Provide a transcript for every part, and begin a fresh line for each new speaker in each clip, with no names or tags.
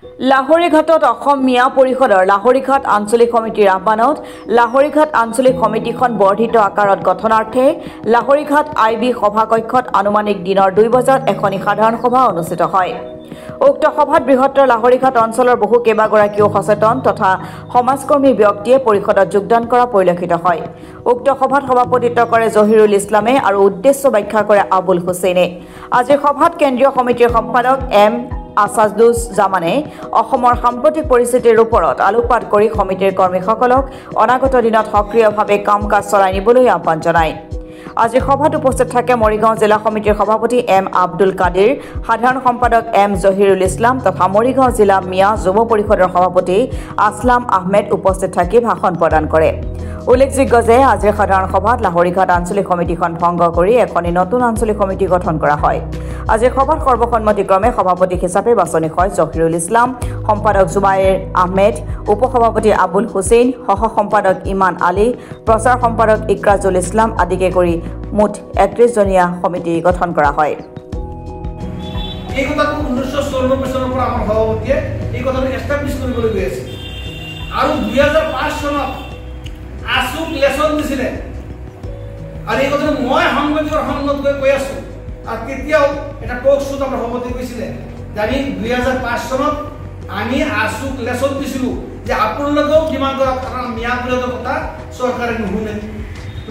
লাহৰীঘাটত অসম মিয়া পৰিষদৰ লাহৰীঘাট আঞ্চলিক সমিতিৰ আহ্বানত লাহৰীঘাট আঞ্চলিক সমিতিখন বৰ্ধিত আকাৰত গঠনাৰ্থে লাহৰীঘাট IB সভাকক্ষত আনুমানিক দিনৰ 2 বজাত এখন সাধাৰণ সভা অনুষ্ঠিত হয়। উক্ত সভাত বৃহত্তৰ লাহৰীঘাট অঞ্চলৰ বহু কেইবাগৰাকীও সচেতন তথা সমাজকৰ্মী ব্যক্তিয়ে পৰিষদত যোগদান কৰা পৰিলক্ষিত হয়। উক্ত সভাত সভাপতিত্ব কৰে জহিৰুল ইছলামে আৰু উদ্দেশ্য ব্যাখ্যা কৰে আবুল হুছেইনে। আজিৰ সভাত কেন্দ্ৰীয় সমিতিৰ সম্পাদক M আসাদুজ্জামানে অসমৰ সাম্প্ৰতিক পৰিস্থিতিৰ ওপৰত আলোকপাত কৰি সমিতিৰ কৰ্মীসকলক অনাগত দিনত সক্ৰিয়ভাৱে কাম কাজ চলাই নিবলৈ আহ্বান জনায়। আজিৰ সভাত উপস্থিত থাকে মৰিগাঁও জিলা সমিতিৰ সভাপতি M আব্দুল কাদিৰ, সাধাৰণ সম্পাদক M জহিৰুল ইছলাম তথা মৰিগাঁও জিলা মিয়া যুৱ পৰিষদৰ সভাপতি আসলাম আহমেদ উপস্থিত থাকি ভাষণ প্ৰদান কৰে। উল্লেখযোগ্য যে আজিৰ সাধাৰণ সভাত লাহৰীঘাট আঞ্চলিক সমিতিখন ভংগ কৰি এখনি নতুন আঞ্চলিক সমিতি গঠন কৰা হয়। আজিৰ সভাত সৰ্বসন্মতিক্ৰমে সভাপতি হিচাপে বাছনি হয় জহিৰুল ইছলাম, সম্পাদক জুবাইৰ আহমেদ, উপসভাপতি আবুল হুছেইন, সহ সম্পাদক ইমান আলী, প্ৰচাৰ সম্পাদক ইকৰাজুল ইছলাম আদিকে কৰি মুঠ 31 জনীয়া সমিতি গঠন কৰা হয়।
এই কথাটো 1994 চনৰ পৰা আমাৰ সভাপতিয়ে এই কথাটো এষ্টাব্লিছ কৰিবলৈ গৈ আছে আৰু 2005 চনত আসুক লেছন দিছিলে আৰু এই কথাটো মই সাংবাদিকৰ সন্মুখত গৈ কৈ আছো আৰু তেতিয়াও এটা টক শ্বুট আমাৰ সভাপতি কৈছিলে জানি 2005 চনত আমি আসুক লেছন দিছিলো যে আপোনালোকেও কিমান কৰা কাৰণ মিয়া পৰিষদৰ কথা চৰকাৰে নুশুনে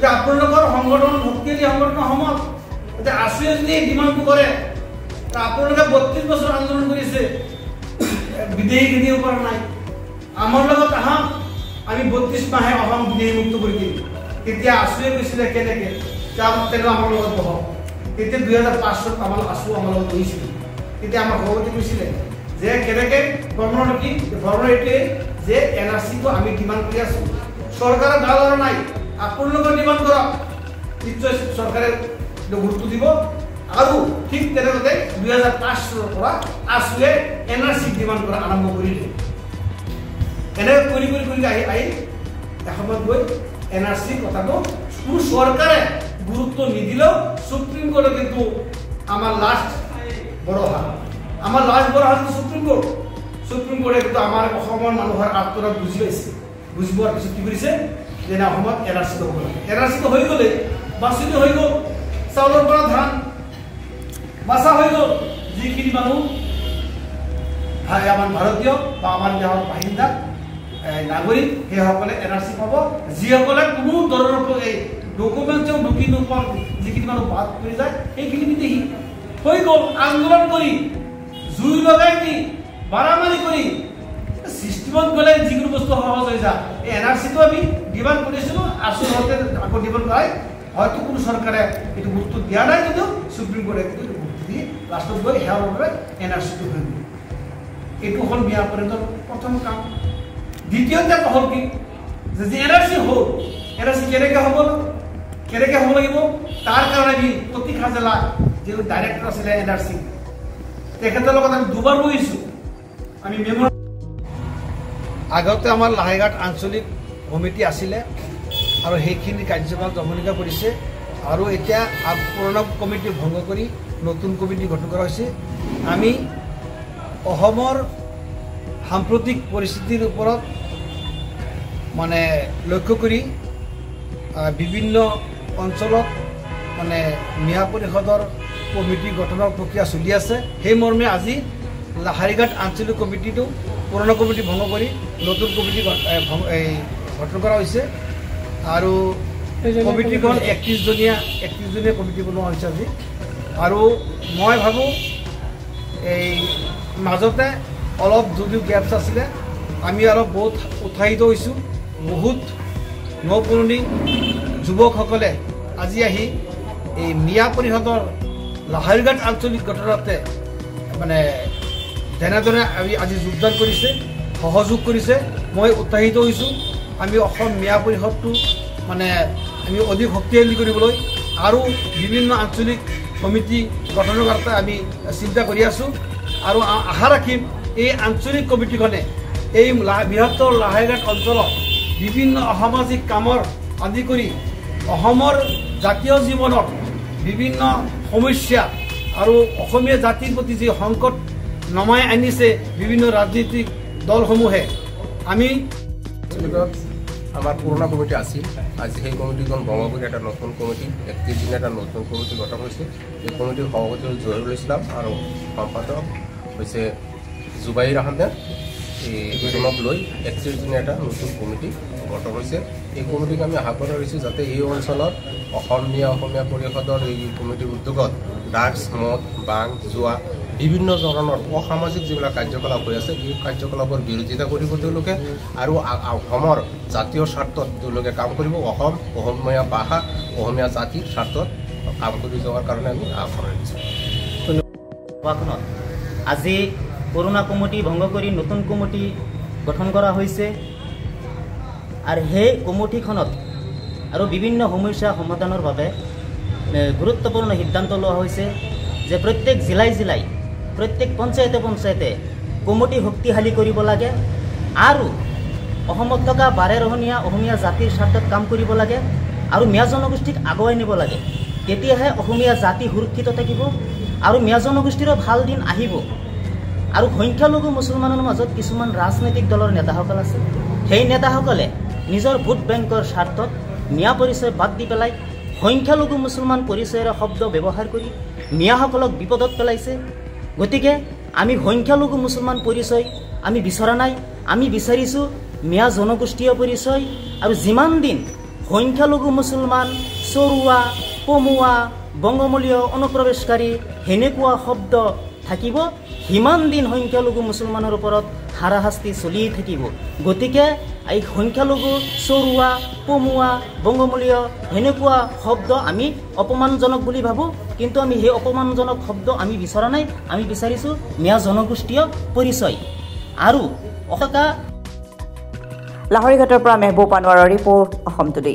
যে আপোনালোকৰ সংগঠন শক্তিশালী সংগঠন সমত যে আসুয়ে যদি ডিমাণ্ড কৰে আপোনালোকে 32 বছৰ আন্দোলন কৰিছে বিদেশী কিনিব পৰা নাই আমাৰ লগত আহা আমি 32 মাহে অসম বিদেশী মুক্ত কৰি দিম তেতিয়া আসুয়ে কৈছিলে কেনেকে তেনে আমাৰ লগত বহ তেতিয়া 2005 চনত আমাৰ আসু আমাৰ লগত গৈছিল তেতিয়া আমাৰ সভাপতি কৈছিলে যে কেনেকে ফৰ্মুলা কি ফৰ্মুলা এটোৱে যে NRC-টো আমি ডিমাণ্ড কৰি আছো চৰকাৰে গালৰ নাই আপোনালোকে ডিমাণ্ড কৰক নিশ্চয় চৰকাৰে গুৰুত্ব দিব আৰু ঠিক তেনেকৈ 2005 চনৰ পৰা আসুয়ে NRC ডিমাণ্ড কৰা আৰম্ভ কৰিলে এনে কৰি আহি এসময়ত গৈ NRC কথাটো কোনো চৰকাৰে গুৰুত্ব নিদিলেও সুপ্ৰিম কোৰ্টে কিন্তু আমাৰ লাষ্ট বৰহা সুপ্ৰিম কোৰ্টে কিন্তু আমাৰ অসমৰ মানুহৰ আত্মৰা বুজি পাইছে বুজি পোৱাৰ পিছত কি কৰিছে যে না অসমত NRC ল'ব লাগে NRC হৈ গ'লে বাছনি হৈ গ'ল চাউলৰ পৰা ধান বাছা হৈ গ'ল যিখিনি মানুহ আমাৰ ভাৰতীয় বা আমাৰ দেশৰ বাসিন্দা নাগৰিক সেইসকলে NRC পাব যিসকলে কোনো ধৰণৰ এই ডকুমেণ্টছ ঢুকি নোপোৱা যিখিনি মানুহ বাদ কৰি যায় সেইখিনি দেখি হৈ গ'ল আন্দোলন কৰি জুই লগাই দি বাৰামাৰি কৰি চিষ্টেমত গ'লে যিকোনো বস্তু সহজ হৈ যায় এই NRC-টো আমি ডিমাণ্ড কৰিছিলোঁ আচলতে আকৌ ডিমাণ্ড কৰাই হয়তো কোনো চৰকাৰে এইটো গুৰুত্ব দিয়া নাই কিন্তু সুপ্ৰিম কোৰ্টে কিন্তু গুৰুত্ব দি লাষ্টত গৈ সেৱাৰ বাবে NRC-টো হৈ গ'ল এইটো হ'ল মিয়া পৰিষদৰ প্ৰথম কাম দ্বিতীয়তে হ'ল কি যে NRC হ'ল NRC কেনেকৈ হ'ব লাগিব তাৰ কাৰণে আমি প্ৰতি খাজেলা যিটো ডাইৰেক্টৰ আছিলে NRC তেখেতৰ লগত আমি দুবাৰ বহিছোঁ আমি আগতে আমাৰ লাহৰীঘাট আঞ্চলিক সমিতি আছিলে আৰু সেইখিনি কাৰ্যকাল দমনিকা কৰিছে আৰু এতিয়া পুৰণা কমিটি ভংগ কৰি নতুন কমিটি গঠন কৰা হৈছে আমি অসমৰ সাম্প্ৰতিক পৰিস্থিতিৰ ওপৰত মানে লক্ষ্য কৰি বিভিন্ন অঞ্চলত মানে মিয়া পৰিষদৰ কমিটি গঠনৰ প্ৰক্ৰিয়া চলি আছে সেই মৰ্মে আজি লাহৰীঘাট আঞ্চলিক কমিটিটো পুৰণা কমিটি ভংগ কৰি নতুন কমিটি গঠন কৰা হৈছে আৰু কমিটিখন 31 জনীয়া কমিটি বনোৱা হৈছে আজি আৰু মই ভাবোঁ এই মাজতে অলপ যদিও গেপছ আছিলে আমি অলপ বহুত উৎসাহিত হৈছোঁ বহুত নপুৰণি যুৱকসকলে আজি আহি এই মিয়া পৰিষদৰ লাহৰীঘাট আঞ্চলিক গঠনতে মানে যেনেদৰে আজি যোগদান কৰিছে সহযোগ কৰিছে মই উৎসাহিত হৈছোঁ আমি অসম মিয়া পৰিষদটো মানে আমি অধিক শক্তিশালী কৰিবলৈ আৰু বিভিন্ন আঞ্চলিক সমিতি গঠনৰ কাৰণে আমি চিন্তা কৰি আছোঁ আৰু আশা ৰাখিম এই আঞ্চলিক কমিটিখনে এই বৃহত্তৰ লাহৰীঘাট অঞ্চলত বিভিন্ন অসামাজিক কামৰ আদি কৰি অসমৰ জাতীয় জীৱনত বিভিন্ন সমস্যা আৰু অসমীয়া জাতিৰ প্ৰতি যি সংকট নমাই আনিছে বিভিন্ন ৰাজনৈতিক দলসমূহে। আমি
আমার পুরোনো কমিটি আছিল, আজ সেই কমিটিখন ভঙ্গ করে একটা নতুন কমিটি 31 দিনে একটা নতুন কমিটি গঠন হয়েছে। এই কমিটির সভাপতি হল জহিরুল ইসলাম আর সম্পাদক হয়েছে জুবাইর আহমেদ। এইজনক লৈ 31 দিনে একটা নতুন কমিটি গঠন হয়েছে। এই কমিটিক আমি আশা কৰি ৰাখিছোঁ যাতে এই অঞ্চলৰ অসমীয়া পৰিষদৰ এই কমিটিৰ উদ্যোগত ড্ৰাগছ, মদ, বাং, জুৱা বিভিন্ন ধৰণৰ অসামাজিক যিবিলাক কাৰ্যকলাপ হৈ আছে এই কাৰ্যকলাপৰ বিৰোধিতা কৰিব তেওঁলোকে আৰু অসমৰ জাতীয় স্বাৰ্থত তেওঁলোকে কাম কৰিব। অসমীয়া ভাষা অসমীয়া জাতিৰ স্বাৰ্থত কাম কৰি যোৱাৰ কাৰণে আমি আহ্বান কৰিছোঁ।
সভাখনত আজি পুৰণা কমিটি ভংগ কৰি নতুন কমিটি গঠন কৰা হৈছে আৰু সেই কমিটিখনত আৰু বিভিন্ন সমস্যা সমাধানৰ বাবে গুৰুত্বপূৰ্ণ সিদ্ধান্ত লোৱা হৈছে যে প্ৰত্যেক জিলাই প্ৰত্যেক পঞ্চায়তে কমিটি শক্তিশালী কৰিব লাগে আৰু অসমত থকা বাৰেৰহণীয়া অসমীয়া জাতিৰ স্বাৰ্থত কাম কৰিব লাগে আৰু মিয়া জনগোষ্ঠীক আগুৱাই নিব লাগে। তেতিয়াহে অসমীয়া জাতি সুৰক্ষিত থাকিব আৰু মিয়া জনগোষ্ঠীৰো ভাল দিন আহিব। আৰু সংখ্যালঘু মুছলমানৰ মাজত কিছুমান ৰাজনৈতিক দলৰ নেতাসকল আছে, সেই নেতাসকলে নিজৰ ভোট বেংকৰ স্বাৰ্থত মিয়া পৰিচয় বাদ দি পেলাই সংখ্যালঘু মুছলমান পৰিচয়ৰ শব্দ ব্যৱহাৰ কৰি মিয়াসকলক বিপদত পেলাইছে। গতিকে আমি সংখ্যালঘু মুছলমান পৰিচয় আমি বিচৰা নাই, আমি বিচাৰিছোঁ মিয়া জনগোষ্ঠীয় পৰিচয়। আৰু যিমান দিন সংখ্যালঘু মুছলমান, চৰুৱা, পমুৱা, বংগমূলীয় অনুপ্ৰৱেশকাৰী সেনেকুৱা শব্দ থাকিব, সিমান দিন সংখ্যালঘু মুছলমানৰ ওপৰত হাৰাশাস্তি চলি থাকিব। গতিকে এই সংখ্যালঘু, চৰুৱা, পমুৱা, বংগমূলীয় সেনেকুৱা শব্দ আমি অপমানজনক বুলি ভাবোঁ, কিন্তু আমি সেই অপমানজনক শব্দ আমি বিচৰা নাই, আমি বিচাৰিছোঁ মিয়া জনগোষ্ঠীয় পৰিচয়। আৰু
লাহৰীঘাটৰ পৰা মেহবুব আনোৱাৰৰ ৰিপৰ্ট, অসম টুডে।